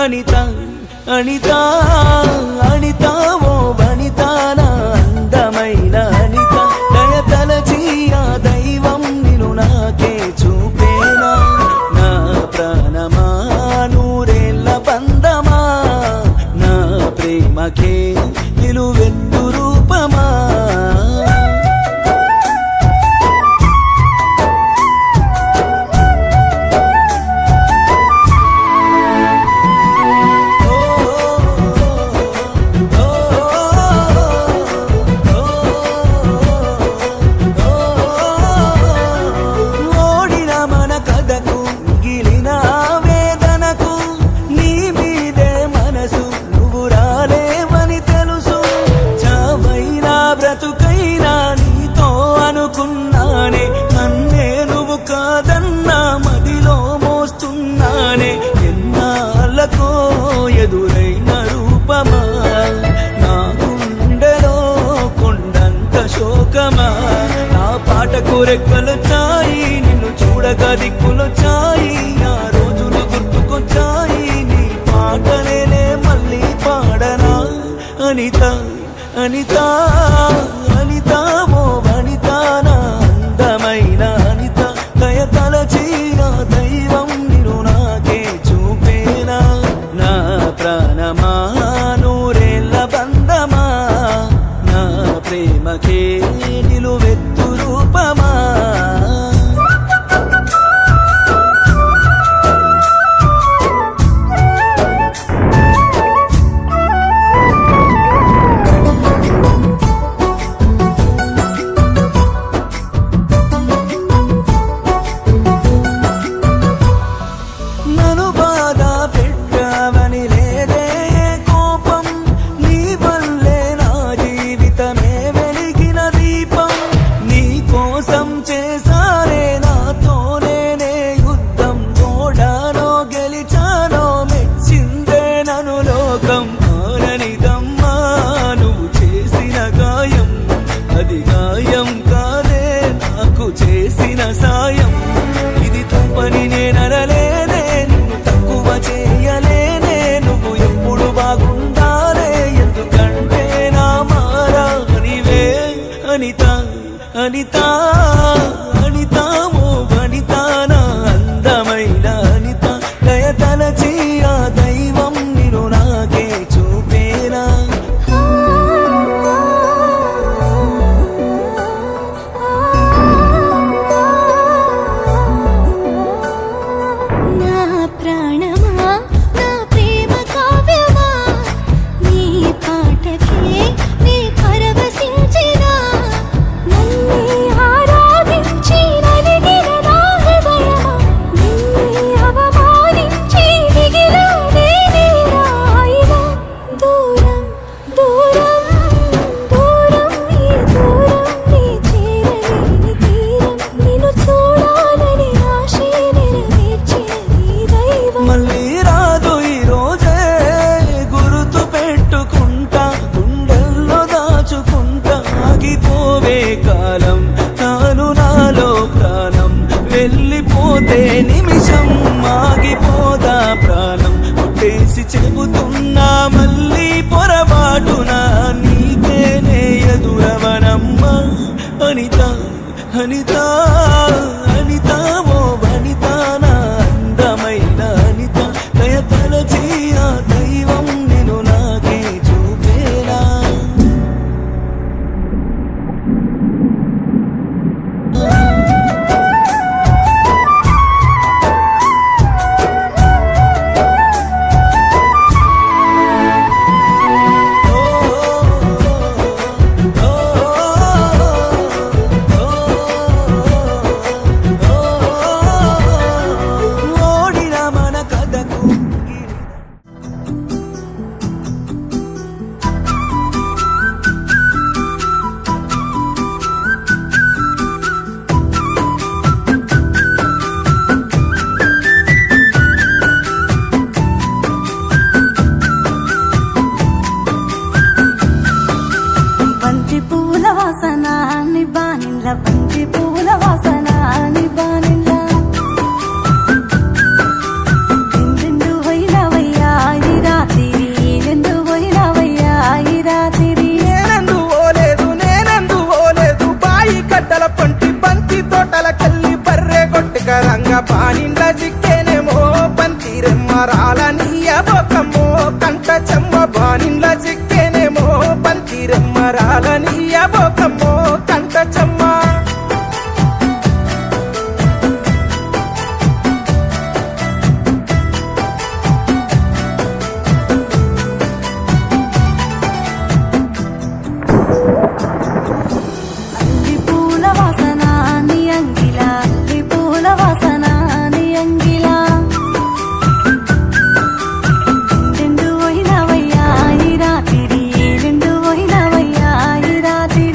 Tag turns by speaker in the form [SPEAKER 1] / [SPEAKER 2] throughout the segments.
[SPEAKER 1] అనిత అనిత అనిత ఓ వనిత నా అందమైన అనిత దయ తలచి ఆ దైవం నిన్ను నాకే చూపేనా నా ప్రాణమా నూరేళ్ళ బంధమా నా ప్రేమకే నిలువెత్తు రూపమా ఎదురైన రూపమా నా గుండెలో కొండంత శోకమా నా పాటకు రెక్కలొచ్చాయి నిన్ను చూడగా దిక్కులొచ్చాయి ఆ రోజులు గుర్తుకొచ్చాయి నీ పాటలేనే మళ్ళీ పాడనా అనిత అనిత అనిత ఓ వనిత నా అందమైన అనిత దయ తలచి ఆ దైవం నిన్ను నాకే చూపేనా నా ప్రాణమా నూరేళ్ళ బంధమా నా ప్రేమకే నిలువెత్తు రూపమా అది గాయం కాదే నాకు చేసిన సాయం ఇది తప్పని నేననలేనే నిన్ను తక్కువ చేయలేనే నువ్వు ఎప్పుడు బాగుండాలే ఎందుకంటే నా మారా నీవే అనిత అనిత అనిత ఓ వనిత నా అందమైన అనిత దయ తలచి ఆ దైవం నిన్ను నాకే చూపేనా కాలం తాను నాలో ప్రాణం వెళ్ళిపోతే నిమిషం ఆగిపోదా ప్రాణం కొట్టేసి చెబుతున్నా మళ్ళీ పొరపాటునా నీకేనే ఎదురవనమ్మా అనిత అనిత అనిత ఓ వనిత నా అందమైన అనిత దయ తలచి ఆ దైవం నిన్ను నాకే చూపేలా
[SPEAKER 2] బోకమ్మో కంట చెమ్మ బానిండ్ల చిక్కేనేమో బంతిరెమ్మరాలని బోకమ్మో కంట చెమ్మ
[SPEAKER 3] అల్లి పూల వాసన నీ అంగిలా అల్లి పూల వాసన నీ అంగిలా రెండు పోయినవయ్యా ఈ రాత్రి రెండు పోయినవయ్యా ఈ రాత్రి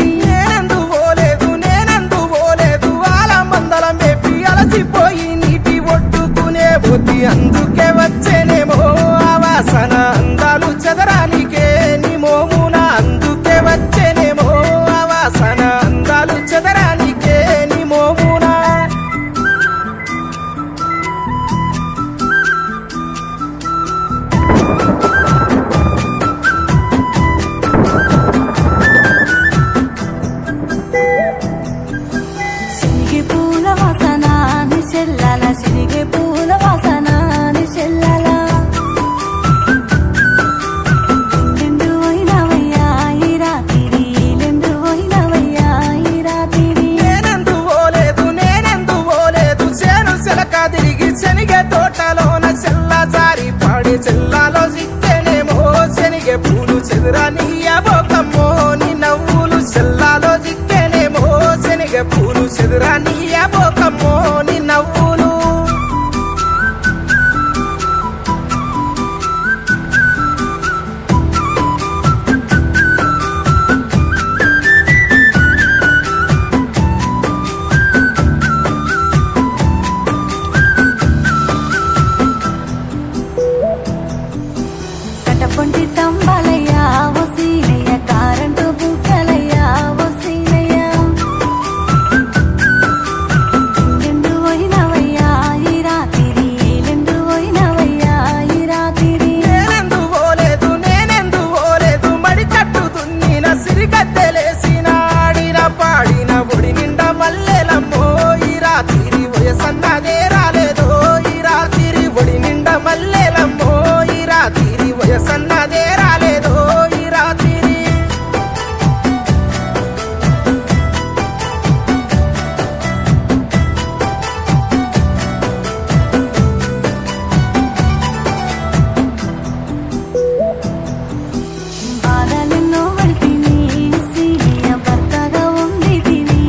[SPEAKER 2] నేనందు పోలేదు ఆల మందలం మేపి అలసిపోయి నీటి ఒడ్డుకునే బుద్ధి అందుకే వచ్చేనేమో ఆ వాసన అందాలు చదరానికే నీ మోమున అందుకే వచ్చేనేమో ఆ వాసన అందాలు చదరానికే నీ మోమున
[SPEAKER 3] శనిగే పూల వాసన నీ చెల్లల శనిగే పూల వాసన నీ చెల్లల రెండు పోయినవయ్యా ఈ రాత్రి రెండు పోయినవయ్యా ఈ రాత్రి
[SPEAKER 2] నేనందు పోలేదు చేను చెలక తిరిగి శనిగే తోటలోన చెల్ల జారి పాడి చెల్లాలో జిక్కేనేమో శనిగే పూలు చెదురానియ బోకమ్మో నీ నవ్వులు చెల్లాలో జిక్కేనేమో శనిగే పూలు చెదురానియ బోకమ్మో నీ నవ్వులు
[SPEAKER 3] కటపొంటి తంబాలయ్యా ఓ సీనయ్య కారంటు బుగ్గలయ్యా ఓ సీనయ్య రెండు పోయినవయ్యా ఈ రాత్రి రెండు పోయినవయ్యా ఈ రాత్రి
[SPEAKER 2] నేనెందు పోలేదు మడి కట్టు దున్నిన సిరిగద్దెలేసిన ఆడిన పాడిన ఒడి నిండా మల్లెలమ్మో ఈ రాత్రి వయసన్నదే రాలేదో ఈ రాత్రి ఒడి నిండా మల్లెలమ్మో ఈ రాత్రి వయసన్నదే రాలేదో ఈ రాత్రి
[SPEAKER 3] బాధలెన్నో పడితిని సీనయ్య భర్తగా ఉంది తిని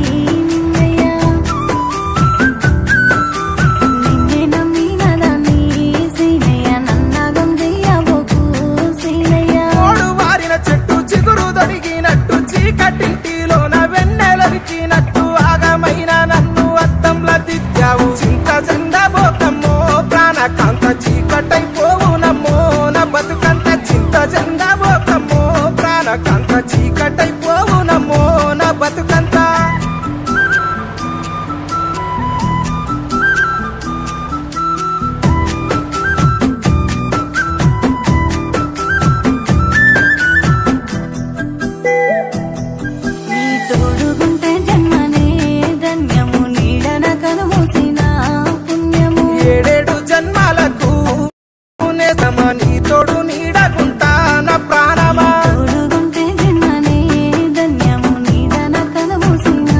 [SPEAKER 3] నిన్నయ్య నిన్నే నమ్మినదాన్ని సీనయ్య నన్నగం చెయ్యబోకు సీనయ్య
[SPEAKER 2] ఓడు వారిన చెట్టు చిగురు దొరికినట్టు చీకటింటిలోన వెన్నెలరికినట్టు ఆగమైన నన్ను అద్దంలా దిద్దావు చింత చెందబోకమ్మో ప్రాణకాంత చీకటైపోవునమ్మో నా బతుకంత చింత చెందబోకమ్మో ప్రాణకాంత చీకటైపోవునమ్మో నా బతుకంత
[SPEAKER 3] నీ తోడుగుంటే జన్మనే ధన్యము నీడన కనుమూసిన పుణ్యము
[SPEAKER 2] ఏడేడు జన్మాలకు నేస్తమా నీ తోడు నీడగుంటా నా ప్రాణమా
[SPEAKER 3] తోడుగుంటే జన్మనే ధన్యము నీడన కనుమూసిన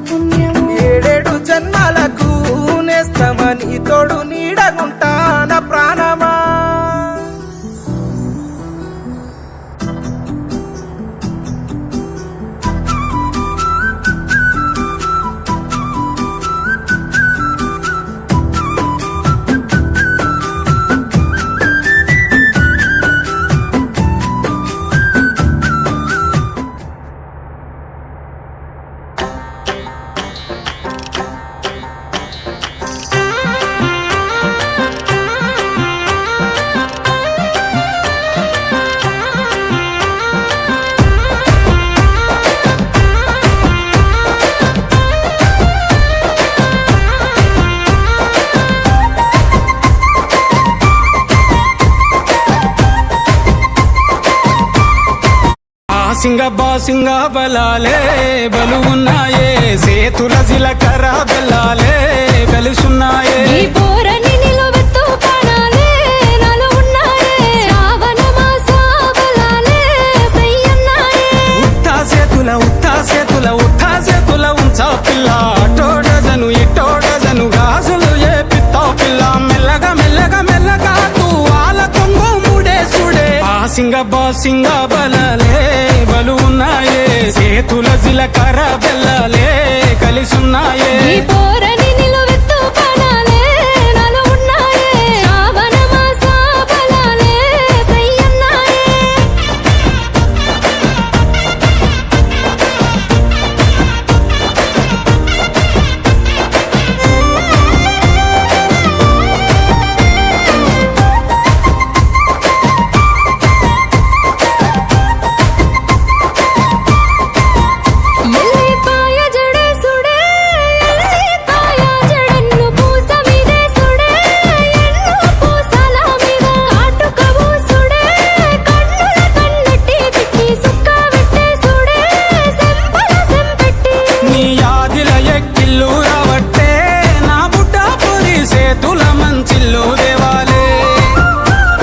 [SPEAKER 3] పుణ్యము
[SPEAKER 2] ఏడేడు జన్మాలకు నేస్తమా నీ తోడు నీడగుంటా నా ప్రాణమా
[SPEAKER 1] సింగ బలాలే బలున్నాయే సేతుల జిలకర బెల్లాలే వెలుసున్నాయే
[SPEAKER 3] ఈ పోరని నిలబెత్తు ప్రాణాలే నాలో ఉన్నాయే
[SPEAKER 1] బాసింగ బలాలే బలు ఉన్నాయే సేతుల జీలకర్ర బెల్లాలే కలిసున్నాయే
[SPEAKER 3] ఈ పోరని నిలువెత్తు పనాలే నలు ఉన్నాయే శ్రావణ మాస బలాలే సయ్యన్నాయే ఎల్లిపాయ జడేసుడే ఎల్లిపాయ జడన్ను పూస మీదేసుడే ఎన్ను పూసల మీద కాటుక ఊసుడే కన్నుల కన్నెట్టి తిట్టి సుక్క పెట్టేసుడే సెంపల సెంపెట్టి
[SPEAKER 1] నీ యాదిల ఎక్కిల్లు రావట్టే నా బుట్ట పూరి సేతుల మంచిల్లు దేవాలే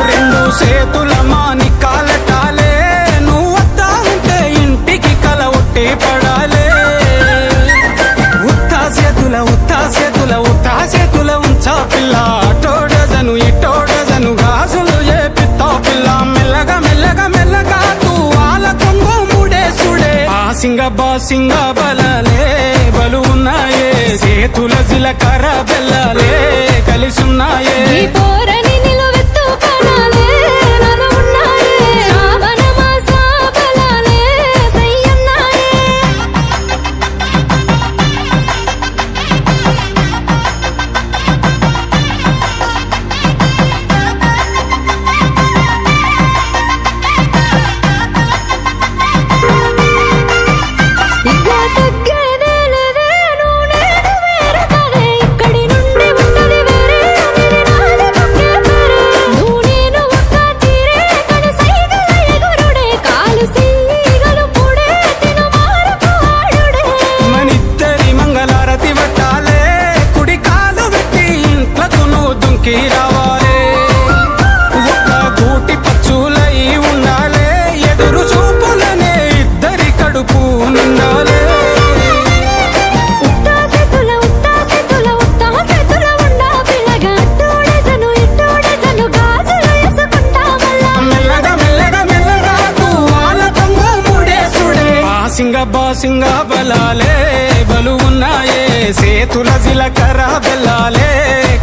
[SPEAKER 1] రెండు సేతుల మాని కాలటాలే నువ్వు వద్దా ఉంటే ఇంటికి కల ఒట్టి పడాలే ఉత్తా చేతుల ఉంచా పిల్ల అటోడజను ఇటోడజను గాజులు ఏ పిత్తా పిల్ల మెల్లగా తూ వాళ్ళ కొంగు ముడేసుడే బాసింగ బలాలే బలు ఉన్నాయే సేతుల జీలకర్ర బెల్లాలే కలిసున్నాయే
[SPEAKER 3] ఈ పోరని నిలువెత్తు పనాలే నలు ఉన్నాయే శ్రావణ మాస బలాలే సయ్యన్నాయే ఇక తగ్గేదే లేదే నువ్వు నేను వేరు కాదే ఇక్కడి నుండి ఉన్నది వేరే ఇది నాది ఒకే పేరే నువ్వు నేను ఒక్క తీరే కను సైగల ఎగురుడే కాలు సీగలు పుడే తిను మారకు ఆడుడే
[SPEAKER 1] మనిద్దరి మంగళారతి పట్టాలే కుడి కాలు పెట్టి ఇంట్లకు నువ్వు దుంకి రావాలే ఒక్క గూటి పచ్చులై ఉండాలే ఎదురు చూపులనే ఇద్దరి కడుపు నిండాలే
[SPEAKER 3] ఉత్తా చేతుల ఉండా పిల్లగా అట్టోడెజను ఇట్టోడెజను గాజులు వేసుకుంటా
[SPEAKER 1] మెల్లగా తూ వాళ్ళ కొంగు ముడేసుడే బాసింగ బలాలే బలు ఉన్నాయే సేతుల జీలకర్ర బెల్లాలే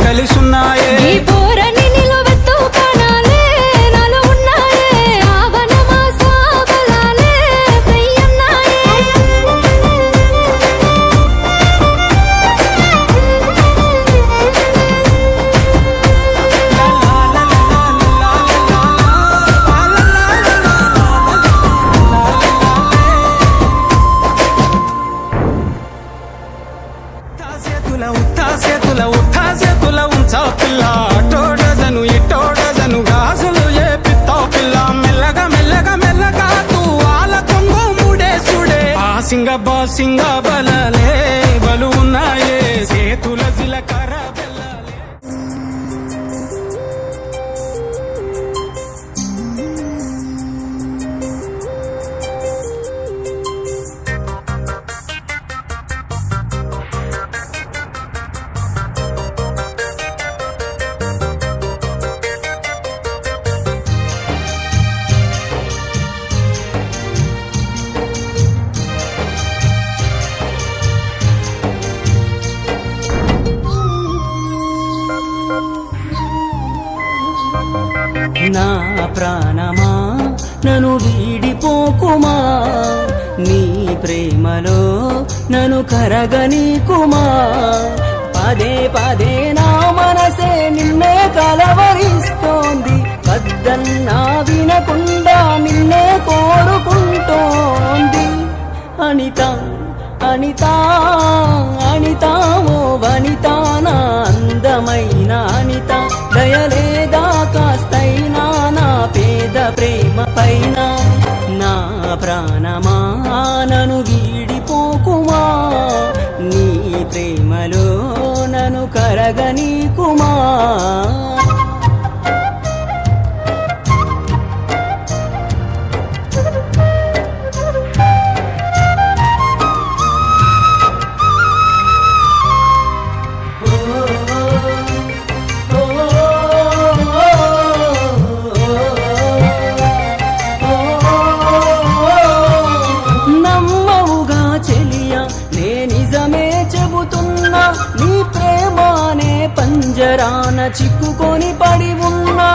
[SPEAKER 1] కలిసున్నాయే
[SPEAKER 3] ఈ పోరని నిలువెత్తు పనాలే నలు ఉన్నాయే శ్రావణ మాస బలాలే సయ్యన్నాయే
[SPEAKER 1] ఉత్తా చేతుల ఉంచా పిల్ల అటోడజను ఇటోడజను గాజులు ఏ పిత్తా పిల్ల మెల్లగా తూ వాళ్ళ కొంగు ముడేసుడే బాసింగ బలాలే బలు ఉన్నాయే సేతుల జీలకర్ర బెల్లాలే
[SPEAKER 4] నా ప్రాణమా నన్ను వీడిపోకుమా నీ ప్రేమలో నన్ను కరగనీకుమా పదే నా మనసే నిన్నే కలవరిస్తోంది వద్దన్నా వినకుండా నిన్నే కోరుకుంటోంది అనిత ఓ వనిత నా అందమైన అనిత దయలేదా కాస్తైనా నా పేద ప్రేమ పైన నా ప్రాణమా నన్ను వీడిపోకుమా నీ ప్రేమలో నన్ను కరగనీకుమా చిక్కుకొని పడి ఉన్నా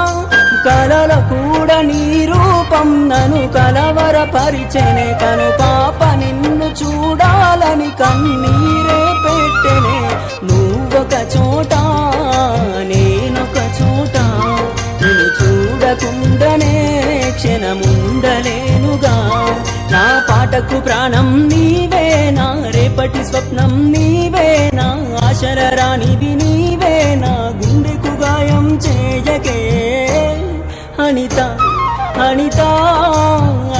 [SPEAKER 4] కలల కూడా నీ రూపం నన్ను కలవరపరిచెనే కను పాప నిన్ను చూడాలని కన్నీరే పెట్టెనే నువ్వొక చోట నేనొక చోట నిన్ను చూడకుండానే క్షణముండలేనుగా నా పాటకు ప్రాణం నీవేనా రేపటి స్వప్నం నీవేనా ఆశల రానివి నీవేనా గుండెకు గాయం చేయకే అనిత అనిత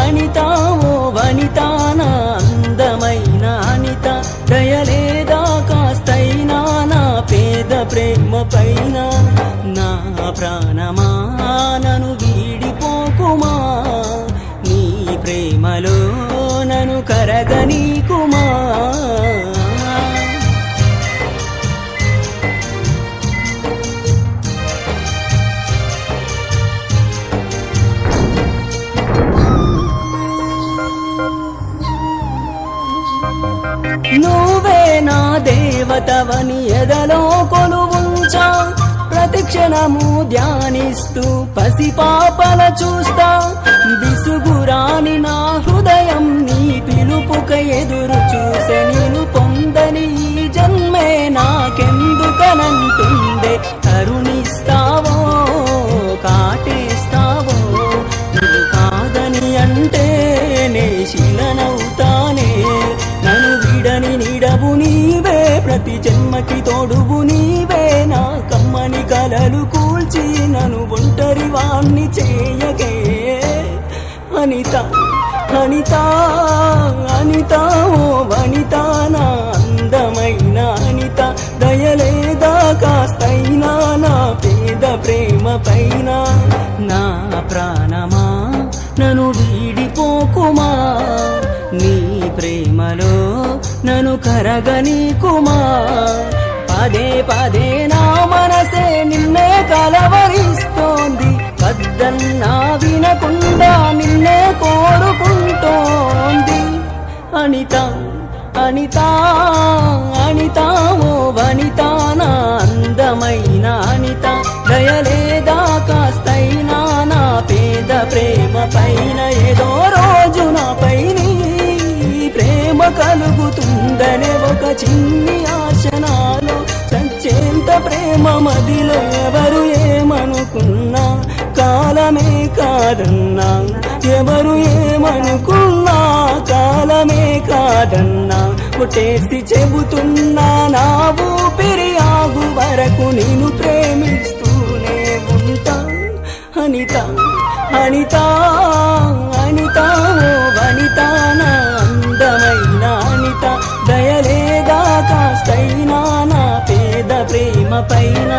[SPEAKER 4] అనిత ఓ వనిత నా అందమైన అనిత దయలేదా కాస్తైనా నా పేద ప్రేమ పైన నా ప్రాణమా నన్ను వీడిపోకుమా నీ ప్రేమలో నన్ను కరగనీకుమా నువ్వే నా దేవతవని ఎదలో కొలువుంచా ప్రతి క్షణము ధ్యానిస్తూ పసిపాపల చూస్తా విసుగురాని నా హృదయం నీ పిలుపుక ఎదురు చూసే నేను పొందని ఈ జన్మే నాకెందుకనంటుందే కరుణిస్తావో కాటేస్తావో నువ్వు కాదని అంటే నే శిలనవుతానే నన్ను విడని నీడవు నీవే ప్రతి జన్మకి తోడువు నీవే నా కమ్మని కలలు కూల్చి నన్ను ఒంటరి వాణ్ణి చేయగే అనిత అనిత అనిత ఓ వనిత నా అందమైన అనిత దయలేదా కాస్తైనా నా పేద ప్రేమ పైన నా ప్రాణమా నన్ను వీడిపోకుమా నీ ప్రేమలో నన్ను కరగనీకుమా పదే పదే నా మనసే నిన్నే కలవరిస్తోంది వద్దన్నా వినకుండా నిన్నే కోరుకుంటోంది అనిత అనిత అనిత ఓ వనిత నా అందమైన అనిత దయలేదా కాస్తైనా నా పేద ప్రేమ పైన ఏదో రోజు నాపై నీ ప్రేమ కలుగుతుందనే ఒక చిన్ని ఆశనాలో చచ్చేంత ప్రేమ మదిలో ఎవరు ఏమనుకున్నా కాలమే కాదన్నా ఎవరు ఏమనుకున్నా కాలమే కాదన్నా కొట్టేసి చెబుతున్నా నా ఊపిరి ఆగు వరకు నేను ప్రేమిస్తూనే ఉంటా అనిత అనిత అనిత ఓ వనిత నా అందమైన అనిత దయలేదా కాస్తైనా నా పేద ప్రేమ పైన